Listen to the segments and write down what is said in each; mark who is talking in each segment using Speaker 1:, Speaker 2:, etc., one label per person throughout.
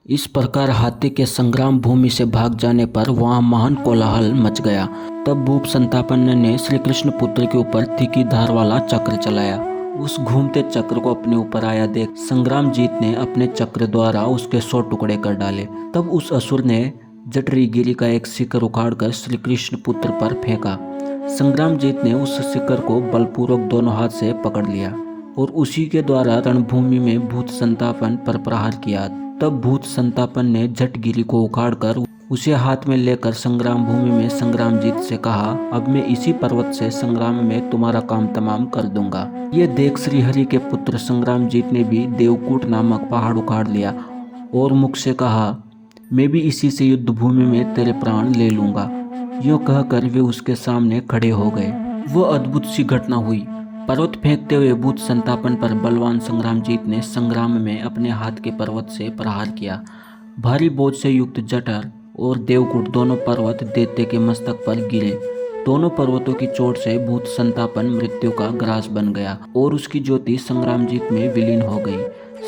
Speaker 1: इस प्रकार हाथी के संग्राम भूमि से भाग जाने पर वहां महान कोलाहल मच गया। तब भूप संतापन ने श्री कृष्ण पुत्र के ऊपर तीखी धार वाला चक्र चलाया। उस घूमते चक्र को अपने ऊपर आया देख संग्रामजीत ने अपने चक्र द्वारा उसके 100 टुकड़े कर डाले। तब उस असुर ने जटरीगिरी का एक शिखर उखाड़कर श्री कृष्ण पुत्र पर फेंका। संग्रामजीत ने उस शिखर को बलपूर्वक दोनों हाथ से पकड़ लिया और उसी के द्वारा रणभूमि में भूत संतापन पर प्रहार किया। तब भूत संतापन ने जटगिरी को उखाड़कर उसे हाथ में लेकर संग्राम भूमि में संग्रामजीत से कहा, अब मैं इसी पर्वत से संग्राम में तुम्हारा काम तमाम कर दूंगा। ये देख श्रीहरि के पुत्र संग्रामजीत ने भी देवकूट नामक पहाड़ उखाड़ लिया और मुख से कहा, मैं भी इसी से युद्ध भूमि में तेरे प्राण ले लूंगा। यूं कहकर वे उसके सामने खड़े हो गए। वो अद्भुत सी घटना हुई। पर्वत फेंकते हुए भूत संतापन पर बलवान संग्रामजीत ने संग्राम में अपने हाथ के पर्वत से प्रहार किया। भारी बोझ से युक्त जटर और देवकूट दोनों पर्वत दैत्य के मस्तक पर गिरे। दोनों पर्वतों की चोट से भूत संतापन मृत्यु का ग्रास बन गया और उसकी ज्योति संग्रामजीत में विलीन हो गई।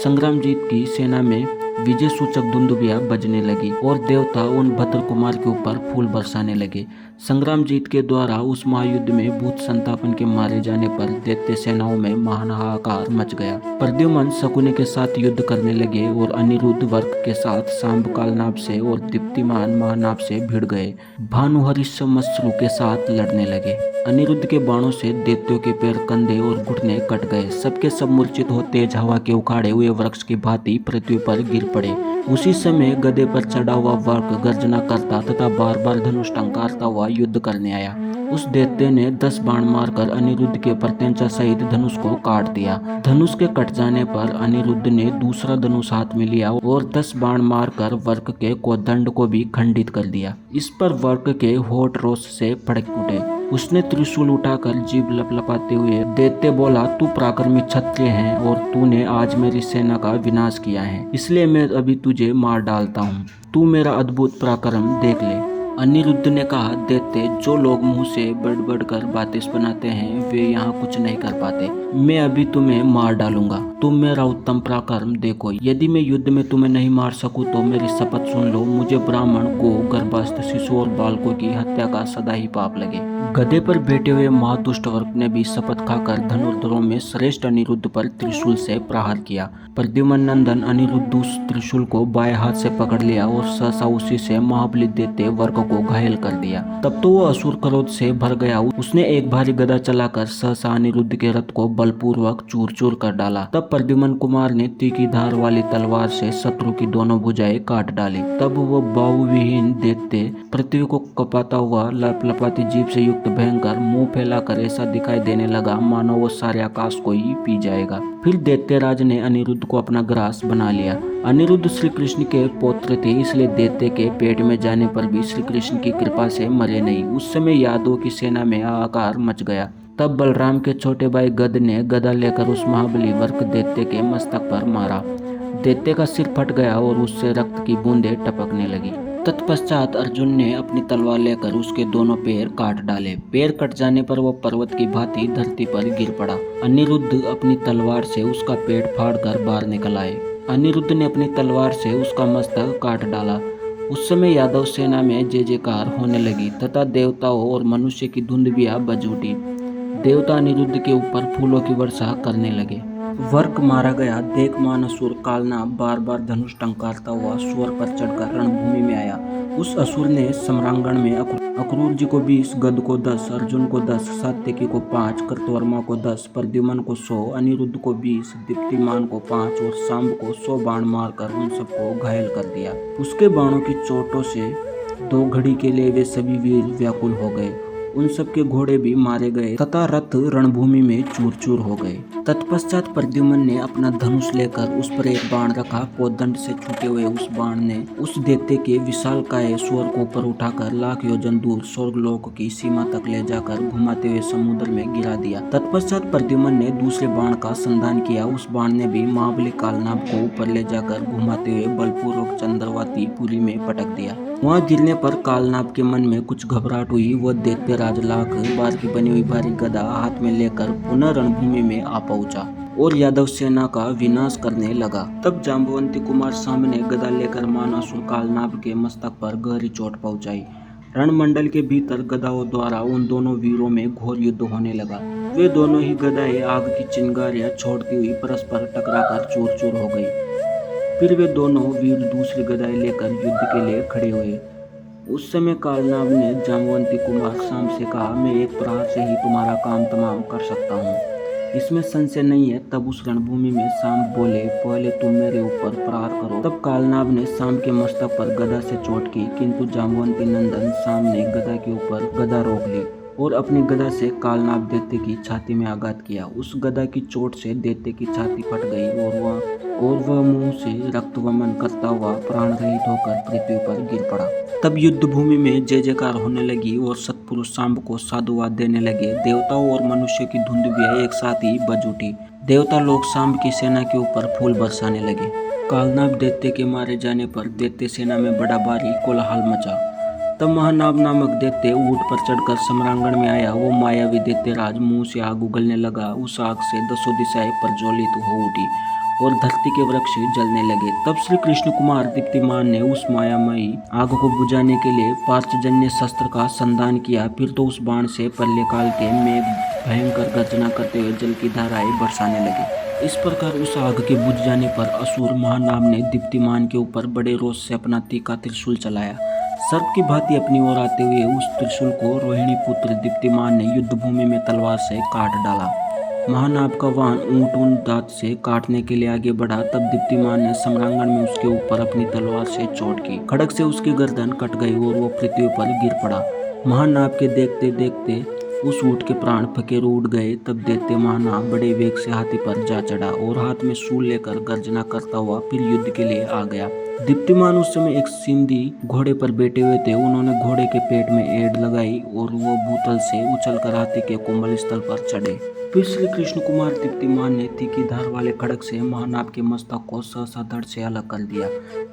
Speaker 1: संग्रामजीत की सेना में विजय सूचक दुंदुभियां बजने लगी और देवता उन भद्र कुमार के ऊपर फूल बरसाने लगे। संग्रामजीत के द्वारा उस महायुद्ध में भूत संतापन के मारे जाने पर दैत्य सेनाओं में महान हाहाकार मच गया। प्रद्युम्न शकुनि के साथ युद्ध करने लगे और अनिरुद्ध वर्क के साथ सांब कालनाभ से और दीप्तिमान महानाभ से भिड़ गए। भानुहरिश्रमश्रु के साथ लड़ने लगे। अनिरुद्ध के बाणों से दैत्यों के पैर, कंधे और घुटने कट गए। सबके सब मूर्छित हो तेज हवा के उखाड़े हुए वृक्ष की भांति पृथ्वी पर गिर पड़े। उसी समय गधे पर चढ़ा हुआ वर्क गर्जना करता तथा बार बार धनुष टंकारता हुआ युद्ध करने आया। उस दैत्य ने 10 बाण मारकर अनिरुद्ध के प्रत्यंचा सहित धनुष को काट दिया। धनुष के कट जाने पर अनिरुद्ध ने दूसरा धनुष हाथ में लिया और 10 बाण मारकर वर्क के कोदंड को भी खंडित कर दिया। इस पर वर्क के होठ रोष से फड़क उठे। उसने त्रिशूल उठाकर जीभ लपलपाते हुए दैत्य बोला, तू पराक्रमी क्षत्रिय है और तूने आज मेरी सेना का विनाश किया है, इसलिए मैं अभी तुझे मार डालता हूँ। तू मेरा अद्भुत पराक्रम देख ले। अनिरुद्ध ने कहा, दैत्य, जो लोग मुंह से बढ़ बढ़ कर बातें बनाते हैं वे यहाँ कुछ नहीं कर पाते। मैं अभी तुम्हें मार डालूंगा। तुम मेरा उत्तम पराक्रम देखो। यदि मैं युद्ध में तुम्हें नहीं मार सकूं तो मेरी शपथ सुन लो, मुझे ब्राह्मण, गो, गर्भस्थ शिशु और बालकों की हत्या का सदा ही पाप लगे। गधे पर बैठे हुए महादुष्ट वर्क ने भी शपथ खाकर धनुर्धरों में श्रेष्ठ अनिरुद्ध पर त्रिशूल से प्रहार किया। प्रद्युम्न नंदन अनिरुद्ध उस त्रिशूल को बाएं हाथ से पकड़ लिया और सहसा उसी से महाबली दैत्य वर्क को घायल कर दिया। तब तो वो असुर क्रोध से भर गया। उसने एक भारी गदा चलाकर सहसा अनिरुद्ध के रथ को बलपूर्वक चूर चूर कर डाला। तब प्रद्युम्न कुमार ने तीखी धार वाली तलवार से शत्रु की दोनों भुजाएं काट डाली। तब वो बाहुविहीन दैत्य पृथ्वी को कपाता हुआ लपलपाती जीभ से युक्त भयंकर मुंह फैलाकर ऐसा दिखाई देने लगा मानो वो सारे आकाश को ही पी जाएगा। फिर दैत्यराज ने अनिरुद्ध को अपना ग्रास बना लिया। अनिरुद्ध श्री कृष्ण के पौत्र थे, इसलिए दैत्य के पेट में जाने पर भी श्री कृष्ण की कृपा से मरे नहीं। उस समय यादवों की सेना में हाहाकार मच गया। तब बलराम के छोटे भाई गद ने गदा लेकर उस महाबली वर्क दैत्य के मस्तक पर मारा। दैत्य का सिर फट गया और उससे रक्त की बूंदें टपकने लगी। तत्पश्चात अर्जुन ने अपनी तलवार लेकर उसके दोनों पैर काट डाले। पैर कट जाने पर वो पर्वत की भांति धरती पर गिर पड़ा। अनिरुद्ध अपनी तलवार से उसका पेट फाड़कर बाहर निकल आए। अनिरुद्ध ने अपनी तलवार से उसका मस्तक काट डाला। उस समय यादव सेना में जय जयकार होने लगी तथा देवताओं और मनुष्य की धुंधबियां बज उठी। देवता अनिरुद्ध के ऊपर फूलों की वर्षा करने लगे। वर्क मारा गया देख मानसुर कालनाभ बार बार धनुष टंकारता हुआ स्वर पर चढ़कर रणभूमि में आया। उस असुर ने सम्रांगण में अक्रूर जी को 20, गद को 10, अर्जुन को 10, सात्यकी को 5, कृतवर्मा को 10, प्रद्युम्न को 100, अनिरुद्ध को 20, दीप्तिमान को 5 और सांब को 100 बाण मारकर उन सबको घायल कर दिया। उसके बाणों की चोटों से 2 घड़ी के लिए वे सभी वीर व्याकुल हो गए। उन सबके घोड़े भी मारे गए तथा रथ रणभूमि में चूर चूर हो गए। तत्पश्चात प्रद्युम्न ने अपना धनुष लेकर उस पर एक बाण रखा। कोदंड से छूटे हुए उस बाण ने उस दैत्य के विशालकाय स्वर को ऊपर उठाकर लाख योजन दूर स्वर्गलोक की सीमा तक ले जाकर घुमाते हुए समुद्र में गिरा दिया। तत्पश्चात प्रद्युम्न ने दूसरे बाण का संधान किया। उस बाण ने भी महाबली कालनाभ को ऊपर ले जाकर घुमाते हुए बलपूर्वक चंद्रवाती पुरी में पटक दिया। वहां गिरने पर कालनाभ के मन में कुछ घबराहट हुई। वह दैत्यराज लाख बार की बनी हुई भारी गदा हाथ में लेकर पुनः रणभूमि में आ पहुंचा। और यादव सेना का विनाश करने लगा। तब जाम्बवंती कुमार सामने गदा लेकर मानासुर कालनाभ के मस्तक पर गहरी चोट पहुंचाई। रणमंडल के भीतर गदाओं द्वारा उन दोनों वीरों में घोर युद्ध होने लगा। वे दोनों ही गदाएं आग की चिंगारियां छोड़ती हुई परस्पर टकराकर चूर चूर हो गई। फिर वे दोनों वीर दूसरी गदाएं लेकर युद्ध के लिए खड़े हुए। उस समय कालनाभ ने जाम्बवंती कुमार साम से कहा, मैं एक प्रहार से ही तुम्हारा काम तमाम कर सकता हूँ, इसमें संशय नहीं है। तब उस रणभूमि में साम बोले, पहले तुम मेरे ऊपर प्रहार करो। तब कालनाभ ने साम के मस्तक पर गदा से चोट की, किंतु जाम्बवंती नंदन साम ने गदा के ऊपर गदा रोक ली और अपनी गदा से कालनाभ दैत्य की छाती में आघात किया। उस गदा की चोट से दैत्य की छाती फट गई और वह मुंह से रक्त वमन करता हुआ प्राण रहित होकर पृथ्वी पर गिर पड़ा। तब युद्ध भूमि में जय जयकार होने लगी और सत्पुरुष सांब को साधुवाद देने लगे। देवताओं और मनुष्य की धुंध भी एक साथ ही बज उठी। देवता लोग सांब की सेना के ऊपर फूल बरसाने लगे। कालनाभ दैत्य के मारे जाने पर दैत्य सेना में बड़ा भारी कोलाहल मचा। तब महानाभ नामक दैत्य ऊंट पर चढ़कर सम्रांगण में आया। वो मायावी दैत्यराज मुंह से आग उगलने लगा। उस आग से दसों दिशाएं प्रज्वलित हो उठी और धरती के वृक्ष जलने लगे। तब श्री कृष्ण कुमार दीप्तिमान ने उस मायामयी आग को बुझाने के लिए पार्चजन्य शस्त्र का संधान किया। फिर तो उस बाण से प्रलयकाल के मेघ भयंकर गर्जना करते हुए जल की धाराएं बरसाने लगे। इस प्रकार उस आग के बुझ जाने पर असुर महानाभ ने दीप्तिमान के ऊपर बड़े रोष से अपना तीखा त्रिशूल चलाया। सर्प की भांति अपनी ओर आते हुए उस त्रिशूल को रोहिणी पुत्र दीप्तिमान ने युद्ध भूमि में तलवार से काट डाला। महानाभ का वाहन ऊंट उन दांत से काटने के लिए आगे बढ़ा। तब दीप्तिमान ने सम्रांगण में उसके ऊपर अपनी तलवार से चोट की। खड़ग से उसकी गर्दन कट गई और वो पृथ्वी पर गिर पड़ा। महानाभ के देखते देखते उस ऊंट के प्राण फकेरो उड़ गए। तब दैत्य महानाभ बड़े वेग से हाथी पर जा चढ़ा और हाथ में शूल लेकर गर्जना करता हुआ फिर युद्ध के लिए आ गया। दीप्तिमान उस समय एक सिंधी घोड़े पर बैठे हुए थे। उन्होंने घोड़े के पेट में एड़ लगाई और वो भूतल से उछलकर हाथी के कोमल स्थल पर चढ़े। फिर श्री कृष्ण कुमार दीप्तिमान ने तीखी धार वाले खड़ग से महानाभ के मस्तक को सहसा धड़ से अलग कर दिया।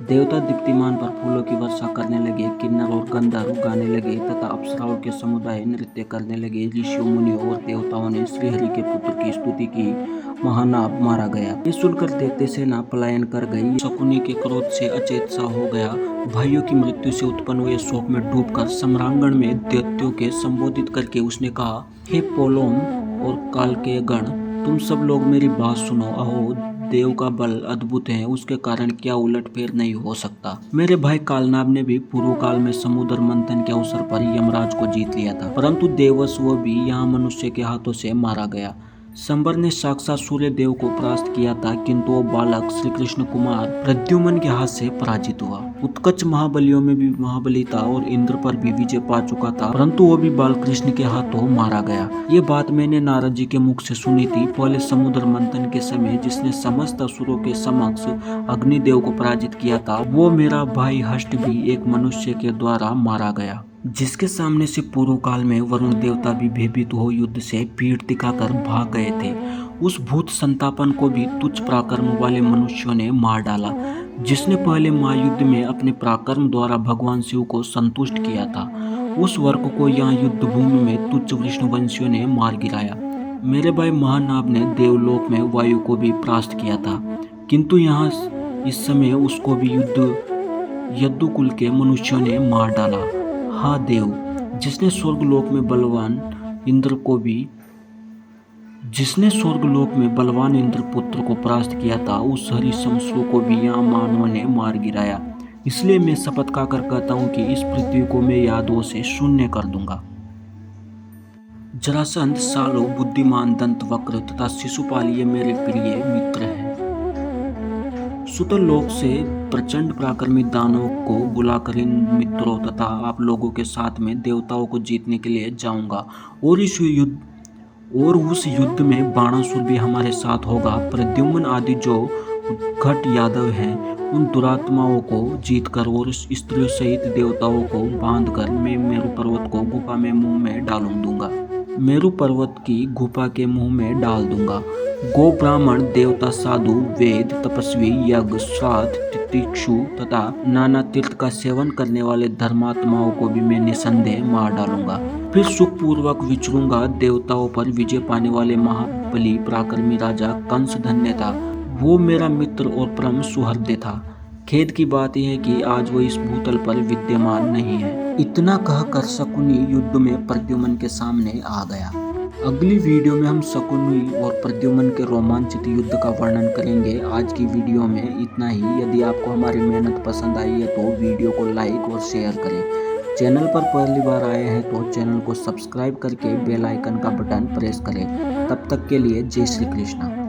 Speaker 1: देवता दीप्तिमान पर फूलों की वर्षा करने लगे। किन्नर और गंधर्व गाने लगे तथा अप्सराओं के समुदाय नृत्य करने लगे। ऋषियों मुनियों और देवताओं ने श्रीहरि के पुत्र की स्तुति की। महानाभ मारा गया। ये सुनकर दैत्य सेना पलायन कर गई। शकुनी के क्रोध से अचेत सा हो गया। भाइयों की मृत्यु से उत्पन्न हुए शोक में डूबकर सम्रांगण में दैत्यों के संबोधित करके उसने कहा, हे पोलोम और काल के गण, तुम सब लोग मेरी बात सुनो। अहो, देव का बल अद्भुत है, उसके कारण क्या उलटफेर नहीं हो सकता। मेरे भाई कालनाभ ने भी पूर्व काल में समुद्र मंथन के अवसर पर यमराज को जीत लिया था, परंतु देवश वो भी यहाँ मनुष्य के हाथों से मारा गया। संबर ने साक्षात सूर्य देव को परास्त किया था, किंतु वो बालक श्री कृष्ण कुमार प्रद्युम्न के हाथ से पराजित हुआ। उत्कच महाबलियों में भी महाबली था और इंद्र पर भी विजय पा चुका था, परंतु वो भी बालकृष्ण के हाथों मारा गया। ये बात मैंने नारद जी के मुख से सुनी थी। पहले समुद्र मंथन के समय जिसने समस्त असुरों के समक्ष अग्निदेव को पराजित किया था, वो मेरा भाई हष्ट भी एक मनुष्य के द्वारा मारा गया, जिसके सामने से पूर्व काल में वरुण देवता भी भयभीत हो युद्ध से पीठ दिखाकर भाग गए थे। उस भूत संतापन को भी तुच्छ पराक्रम वाले मनुष्यों ने मार डाला, जिसने पहले महायुद्ध में अपने पराक्रम द्वारा भगवान शिव को संतुष्ट किया था। उस वर्ग को यहाँ युद्ध भूमि में तुच्छ विष्णुवंशियों ने मार गिराया। मेरे भाई महानाभ ने देवलोक में वायु को भी परास्त किया था, किंतु यहाँ इस समय उसको भी यदुकुल के मनुष्यों ने मार डाला। हाँ देव, जिसने स्वर्गलोक में बलवान इंद्र पुत्र को परास्त किया था, उस हरिशंसु को भी यहाँ मानवों ने मार गिराया। इसलिए मैं शपथ खाकर कहता हूँ कि इस पृथ्वी को मैं यादों से शून्य कर दूंगा। जरासंध, सालो, बुद्धिमान, दंतवक्र तथा शिशुपाल ये मेरे प्रिय मित्र हैं। सुतल लोक से प्रचंड पराक्रमी दानवों को बुलाकर इन मित्रों तथा आप लोगों के साथ में देवताओं को जीतने के लिए जाऊंगा और उस युद्ध में बाणासुर भी हमारे साथ होगा। प्रद्युम्न आदि जो घट यादव हैं, उन दुरात्माओं को जीतकर और स्त्रियों सहित देवताओं को बांधकर मैं मेरु पर्वत को गुफा में मुंह में डाल दूंगा। मेरु पर्वत की गुफा के मुंह में डाल दूंगा। गो, ब्राह्मण, देवता, साधु, वेद, तपस्वी, यज्ञ, श्राद्ध, तीक्षु तथा नाना तीर्थ का सेवन करने वाले धर्मात्माओं को भी मैं निसंदेह मार डालूंगा। फिर सुखपूर्वक विचरूंगा। देवताओं पर विजय पाने वाले महाबली पराक्रमी राजा कंस धन्य था। वो मेरा मित्र और परम सुहृद था। खेद की बात यह है कि आज वो इस भूतल पर विद्यमान नहीं है। इतना कहकर शकुनी युद्ध में प्रद्युम्न के सामने आ गया। अगली वीडियो में हम शकुनी और प्रद्युम्न के रोमांचित युद्ध का वर्णन करेंगे। आज की वीडियो में इतना ही। यदि आपको हमारी मेहनत पसंद आई है तो वीडियो को लाइक और शेयर करें। चैनल पर पहली बार आए हैं तो चैनल को सब्सक्राइब करके बेल आइकन का बटन प्रेस करें। तब तक के लिए जय श्री कृष्ण।